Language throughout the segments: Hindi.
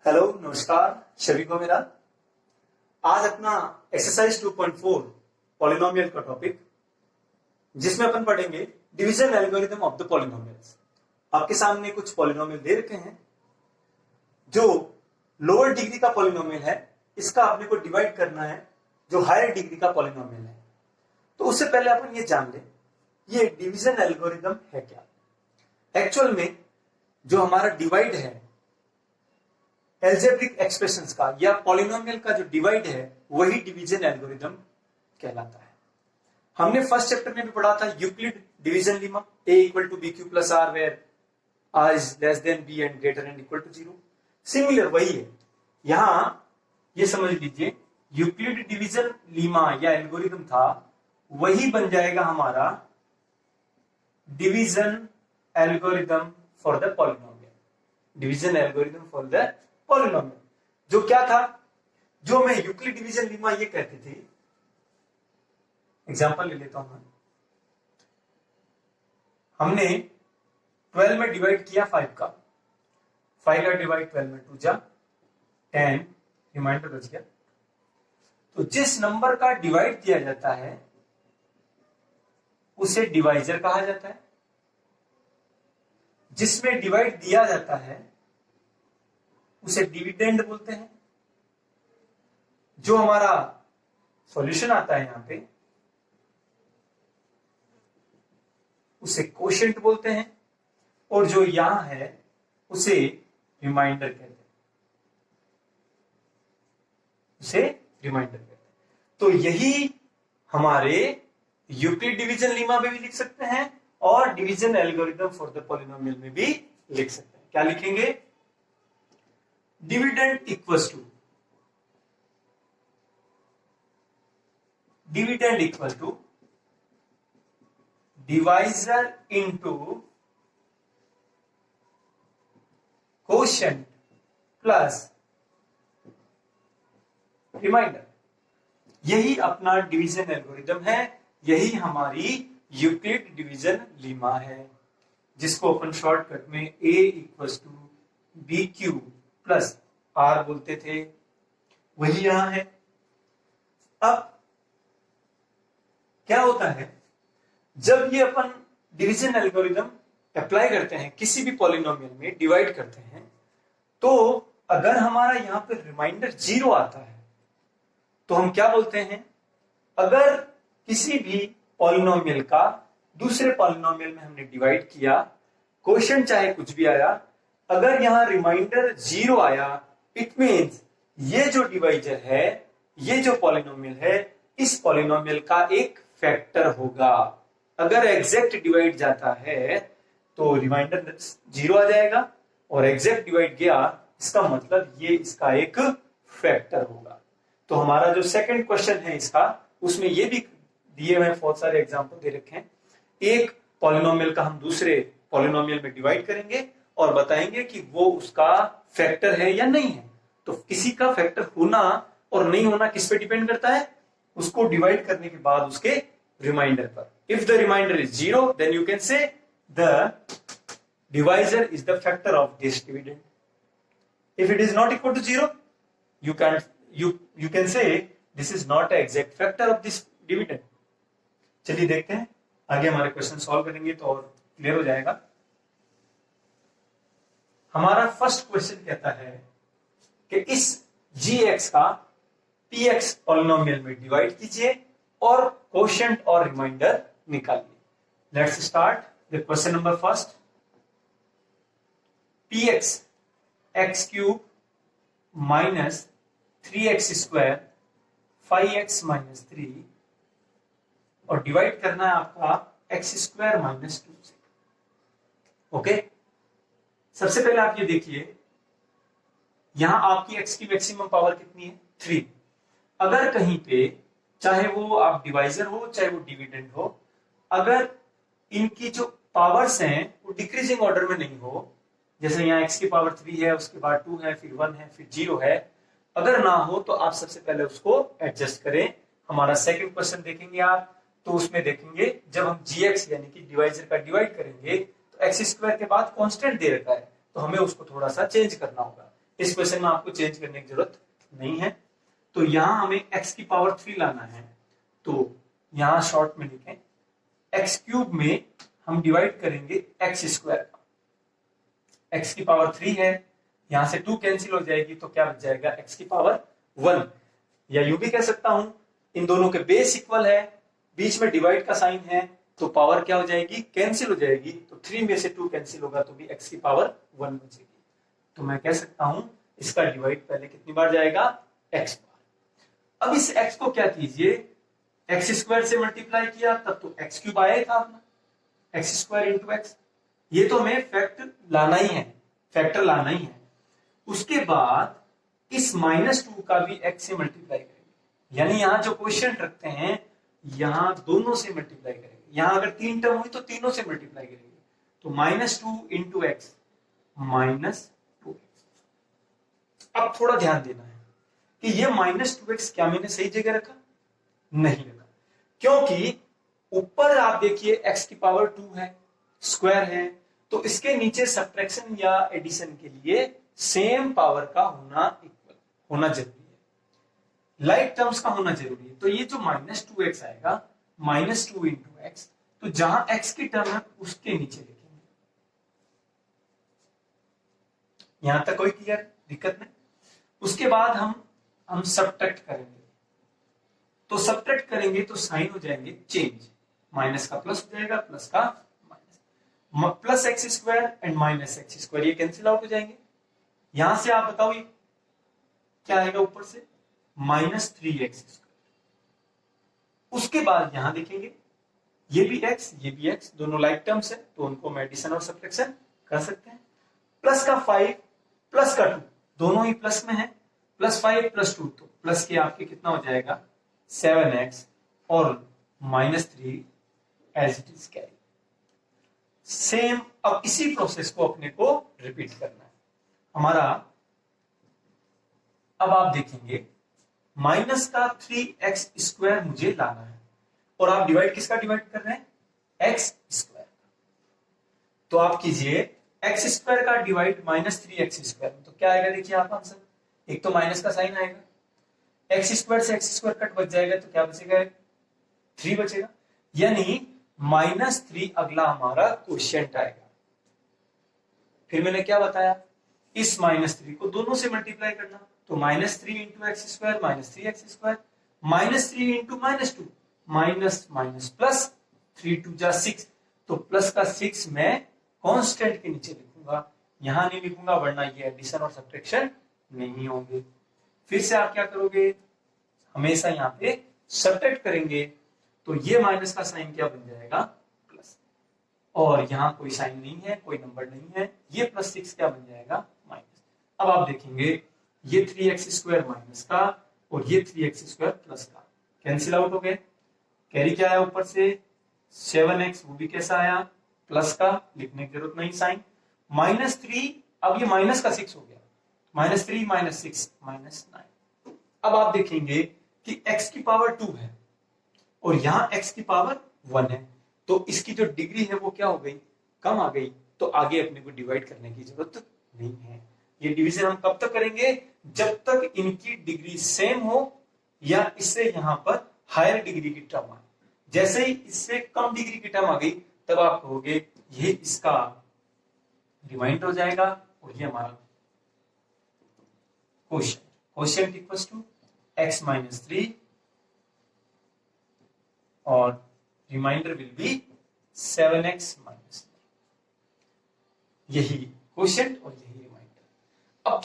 हेलो नमस्कार सभी को मेरा। आज अपना एक्सरसाइज 2.4 पॉलिनोमियल का टॉपिक, जिसमें अपन पढ़ेंगे division algorithm of the polynomials. आपके सामने कुछ पॉलिनोमियल दे रखे हैं। जो लोअर डिग्री का पॉलिनोमियल है, इसका अपने को डिवाइड करना है जो हायर डिग्री का पॉलिनोमियल है। तो उससे पहले अपन ये जान ले ये डिवीजन एल्गोरिथम है क्या। एक्चुअल में जो हमारा डिवाइड है एल्जेब्रिक एक्सप्रेशंस का या पॉलिनोमियल का जो डिवाइड है, वही डिवीजन एल्गोरिथम कहलाता है। हमने फर्स्ट चैप्टर में भी पढ़ा था Euclid division lemma, a equal to B Q plus R where r is less than b and greater and equal to 0। Similar वही है यहां, ये समझ लीजिए यूक्लिड डिवीजन लीमा या एल्गोरिथम था, वही बन जाएगा हमारा division algorithm for the polynomial. Division algorithm for the polynomial जो क्या था, जो मैं यूक्लिड डिवीजन लीमा ये कहती थी। एग्जांपल ले लेता हूं मैं। हमने 12 में डिवाइड किया 5 का, 5 का डिवाइड 12 में 2 जा 10, रिमाइंडर बच गया। तो जिस नंबर का डिवाइड किया जाता है उसे डिवाइजर कहा जाता है। जिसमें डिवाइड दिया जाता है उसे डिविडेंड बोलते हैं। जो हमारा सॉल्यूशन आता है यहां पे उसे कोशेंट बोलते हैं, और जो यहां है उसे रिमाइंडर कहते हैं। उसे रिमाइंडर कहते हैं। तो यही हमारे यूक्लिड डिवीजन लीमा में भी लिख सकते हैं और division algorithm for the polynomial में भी लिख सकते हैं। क्या लिखेंगे? Dividend equals to divisor into quotient plus remainder. यही अपना डिवीजन एल्गोरिथम है, यही हमारी यूक्लिड डिवीजन लीमा है, जिसको अपन शॉर्टकट में a equals to B Q plus R बोलते थे, वही यहां है। अब क्या होता है, जब ये अपन डिवीजन एल्गोरिथम अप्लाई करते हैं किसी भी पॉलिनोमियल में डिवाइड करते हैं, तो अगर हमारा यहां पे रिमाइंडर 0 आता है तो हम क्या बोलते हैं, अगर किसी भी पॉलिनोमियल का दूसरे पॉलिनोमियल में हमने डिवाइड किया, क्वेश्चन चाहे कुछ भी आया, अगर यहां रिमाइंडर 0 आया, इट मींस ये जो डिवाइजर है, ये जो पॉलिनोमियल है, इस पॉलिनोमियल का एक फैक्टर होगा। अगर एग्जैक्ट डिवाइड जाता है तो रिमाइंडर 0 आ जाएगा, और एग्जैक्ट डिवाइड गया इसका मतलब ये इसका एक फैक्टर होगा। तो हमारा जो सेकंड क्वेश्चन है इसका, उसमें ये भी दिए हुए बहुत सारे एग्जांपल दे रखे हैं। एक पॉलिनोमियल का हम दूसरे पॉलिनोमियल में डिवाइड करेंगे और बताएंगे कि वो उसका फैक्टर है या नहीं है। तो किसी का फैक्टर होना और नहीं होना किस पे डिपेंड करता है, उसको डिवाइड करने के बाद उसके रिमाइंडर पर। If the remainder is 0 then you can say the divisor is the factor of this dividend. If it is not equal to 0, you can say this is not an exact factor of this dividend. चलिए देखते हैं, आगे हमारे क्वेश्चन सॉल्व करेंगे तो और क्लियर हो जाएगा। हमारा फर्स्ट क्वेश्चन कहता है कि इस gx का px पॉलिनोमियल में डिवाइड कीजिए और कोशेंट और रिमाइंडर निकालिए। Let's start the question number first. px x cube minus 3x square 5x minus 3 और डिवाइड करना है आपका x स्क्वायर माइनस 2 से। ओके, सबसे पहले आप ये देखिए, यहां आपकी x की मैक्सिमम पावर कितनी है? 3। अगर कहीं पे चाहे वो आप डिवाइजर हो चाहे वो डिविडेंड हो, अगर इनकी जो पावर्स हैं वो डिक्रीजिंग ऑर्डर में नहीं हो, जैसे यहाँ x की पावर 3 है, उसके बाद 2 है, फिर 1 है, फिर 0 है, अगर ना हो तो आप सबसे पहले उसको एडजस्ट करें। हमारा सेकंड क्वेश्चन देखेंगे आप, तो उसमें देखेंगे जब हम gx यानी कि डिवाइजर का डिवाइड करेंगे तो x स्क्वायर के बाद कांस्टेंट दे रखा है, तो हमें उसको थोड़ा सा चेंज करना होगा। इस क्वेश्चन में आपको चेंज करने की जरूरत नहीं है। तो यहां हमें x की पावर 3 लाना है, तो यहां शॉर्ट में लिखें x क्यूब में हम डिवाइड करेंगे x स्क्वायर का, x की पावर 3 है, यहां से 2 कैंसिल हो जाएगी तो क्या बच जाएगा x की पावर 1, या यूं भी कह सकता हूं इन दोनों के बेस इक्वल है, बीच में डिवाइड का साइन है, तो पावर क्या हो जाएगी, कैंसिल हो जाएगी, तो 3 में से 2 कैंसिल होगा तो भी x की पावर 1 बचेगी। तो मैं कह सकता हूं इसका डिवाइड पहले कितनी बार जाएगा, x बार। अब इस x को क्या कीजिए, एक्स स्क्वायर से मल्टीप्लाई किया तब तो एक्स क्यूब आया ही था अपना, एक्स स्क्वायर इंटू एक्स, ये तो हमें फैक्टर लाना ही है, फैक्टर लाना ही है। उसके बाद इस -2 का भी x से मल्टीप्लाई करेंगे, यानी यहां जो क्वेश्चन रखते हैं यहां दोनों से मल्टीप्लाई करेंगे, यहां अगर 3 टर्म हुई तो तीनों से मल्टीप्लाई करेंगे, तो -2 इंटू एक्स -2x। अब थोड़ा ध्यान देना है कि ये -2x क्या मैंने सही जगह रखा, नहीं रखा, क्योंकि ऊपर आप देखिए x की पावर 2 है, स्क्वायर है, तो इसके नीचे सब्ट्रैक्शन या एडिशन के लिए सेम पावर का होना इक्वल होना जरूरी है, लाइक टर्म्स का होना जरूरी है। तो ये जो -2x आएगा, -2 इंटू एक्स, तो जहां x की टर्म है उसके नीचे लिखेंगे। यहां तक कोई क्लियर दिक्कत नहीं। उसके बाद हम सब्ट्रैक्ट करेंगे, तो सब्ट्रैक्ट करेंगे तो साइन हो जाएंगे चेंज, माइनस का प्लस हो जाएगा, प्लस का minus, plus x square and minus x square ये कैंसिल आउट हो जाएंगे। यहां से आप बताओ ये क्या आएगा, ऊपर से -3x स्क्वायर। उसके बाद यहां देखेंगे ये भी x ये भी x, दोनों लाइक टर्म्स है तो उनको मैं एडिशन और सब्ट्रैक्शन कर सकते हैं। प्लस का 5 प्लस का 2 दोनों ही प्लस में है, +5 +2 तो प्लस के आपके कितना हो जाएगा 7x और -3 as it is carry. Same अब इसी प्रोसेस को अपने को रिपीट करना है हमारा। अब आप देखेंगे माइनस का 3x स्क्वायर मुझे लाना है, और आप डिवाइड किसका डिवाइड कर रहे हैं, x स्क्वायर का। तो आप कीजिए x स्क्वायर का डिवाइड -3x स्क्वायर, तो क्या आएगा देखिए आप आंसर, एक तो माइनस का साइन आएगा, एक्स स्क्वायर से एक्स स्क्वायर कट बच जाएगा, तो क्या बचेगा 3 बचेगा, यानी -3 अगला हमारा क्वोशिएंट आएगा। फिर मैंने क्या बताया, इस -3 को दोनों से मल्टीप्लाई करना, तो -3 into x square -3x square, -3 into -2 minus minus plus, 3 2 जा 6, तो प्लस का 6 मैं कांस्टेंट के नीचे लिखूंगा, यहां नहीं लिखूंगा वरना ये एडिशन और सब्ट्रैक्शन नहीं होंगे। फिर से आप क्या करोगे, हमेशा यहाँ पे सब्ट्रैक्ट करेंगे, तो ये माइनस का साइन क्या बन जाएगा प्लस, और यहाँ कोई साइन नहीं है, कोई नंबर नहीं है, ये +6 क्या बन जाएगा माइनस। अब आप देखेंगे ये 3x स्क्वायर माइनस का और ये 3x स्क्वायर प्लस का कैंसिल आउट हो गए, कैरी क्या आया ऊपर से 7x, वो भी कैसा आया प्लस का, लिखने की जरूरत नहीं साइन, -3, अब ये माइनस का 6 हो गया, -3 -6 -9। अब आप देखेंगे कि x की पावर 2 है और यहां x की पावर 1 है, तो इसकी जो डिग्री है वो क्या हो गई, कम आ गई, तो आगे अपने को डिवाइड करने की जरूरत नहीं है। ये डिवीजन हम कब तक करेंगे, जब तक इनकी डिग्री सेम हो या इससे यहां पर हायर डिग्री की टर्म आए। जैसे ही इससे कम डिग्री की टर्म आ गई तब आप कहोगे ये इसका रिमाइंडर हो जाएगा और ये हमारा क्वोशिएंट इक्वल्स टू x -3 और रिमाइंडर विल बी 7x -9। यही क्वोशिएंट और यही रिमाइंडर। अब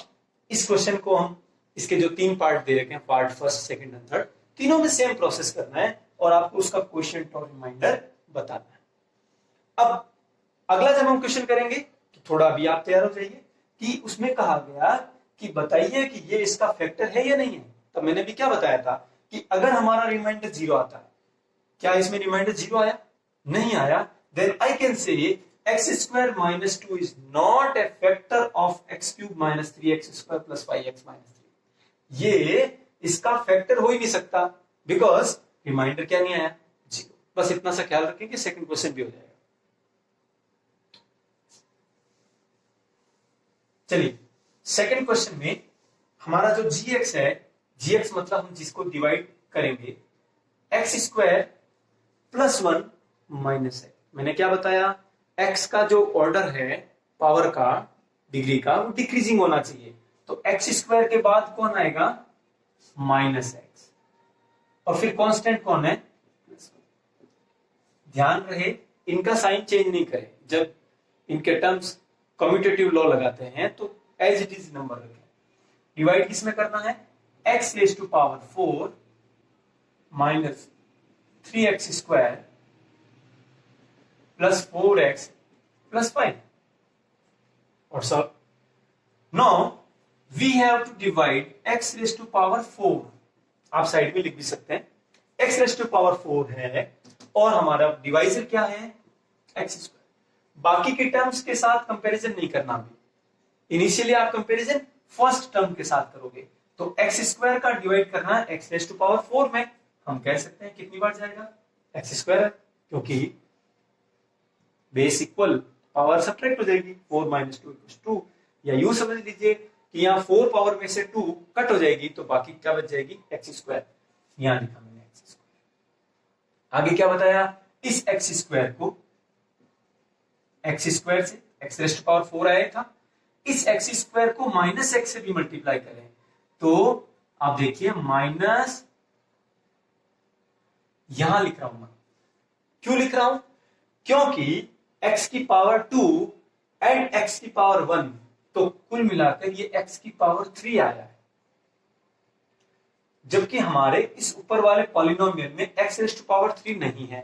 इस क्वेश्चन को हम, इसके जो 3 पार्ट दे रखे हैं, part first second and third, तीनों में सेम प्रोसेस करना है और आपको उसका क्वोशिएंट और रिमाइंडर बताना है। अब अगला जब हम क्वेश्चन करेंगे तो थोड़ा अभी आप तैयार हो जाइए कि उसमें कहा गया कि बताइए कि ये इसका फैक्टर है या नहीं है। तो मैंने भी क्या बताया था कि अगर हमारा रिमाइंडर 0 आता है, क्या इसमें रिमाइंडर 0 आया, नहीं आया, then I can say x square -2 is not a factor of x cube -3x square plus 5x -3। ये इसका फैक्टर हो ही नहीं सकता, बिकॉज रिमाइंडर क्या नहीं आया 0। बस इतना सा ख्याल रखेंगे, सेकंड क्वेश्चन भी हो जाएगा। चलिए सेकंड क्वेश्चन में हमारा जो gx है, gx मतलब हम जिसको डिवाइड करेंगे एक्स स्क्वायर प्लस 1 माइनस है। मैंने क्या बताया, x का जो ऑर्डर है पावर का, डिग्री का, वो डिक्रीजिंग होना चाहिए। तो एक्स स्क्वायर के बाद कौन आएगा, माइनस एक्स, और फिर कांस्टेंट कौन है, ध्यान रहे इनका साइन चेंज नहीं करें। जब इनके टर्म्स कम्यूटेटिव लॉ लगाते हैं तो एज इट इज नंबर रखें। डिवाइड किस में करना है, x raise to power 4 minus 3x square plus 4x plus 5। और सब now we have to divide x raise to power 4, आप साइड में लिख भी सकते हैं, x रेज टू पावर 4 है और हमारा डिवाइजर क्या है, एक्स स्क्वायर। बाकी के टर्म्स के साथ कंपैरिजन नहीं करना भी, इनिशियली आप कंपैरिजन फर्स्ट टर्म के साथ करोगे। तो एक्स स्क्वायर का डिवाइड करना है एक्स रेज टू पावर 4 में, हम कह सकते हैं कितनी बार जाएगा, एक्स स्क्वायर, क्योंकि बेस इक्वल, पावर सब्ट्रैक्ट हो जाएगी, 4 माइनस 2 इक्वल्स 2, या यूं समझ लीजिए कि यहाँ 4 पावर में से 2 कट हो जाएगी तो बाकी क्या बच जाएगी, एक्स स्क्वायर। यहां लिखा मैंने एक्स स्क्वायर। आगे क्या बताया, इस एक्स स्क्वायर को एक्स स्क्वायर से एक्स रेज टू पावर 4 आया था, इस एक्स स्क्वायर को माइनस एक्स से भी मल्टीप्लाई करें तो आप देखिए माइनस, यहां लिख रहा हूं मैं, क्यों लिख रहा हूं, क्योंकि x की पावर 2 एंड x की पावर 1, तो कुल मिलाकर ये x की पावर 3 आया है। जबकि हमारे इस ऊपर वाले पॉलिनोमियल में x रेज टू पावर 3 नहीं है,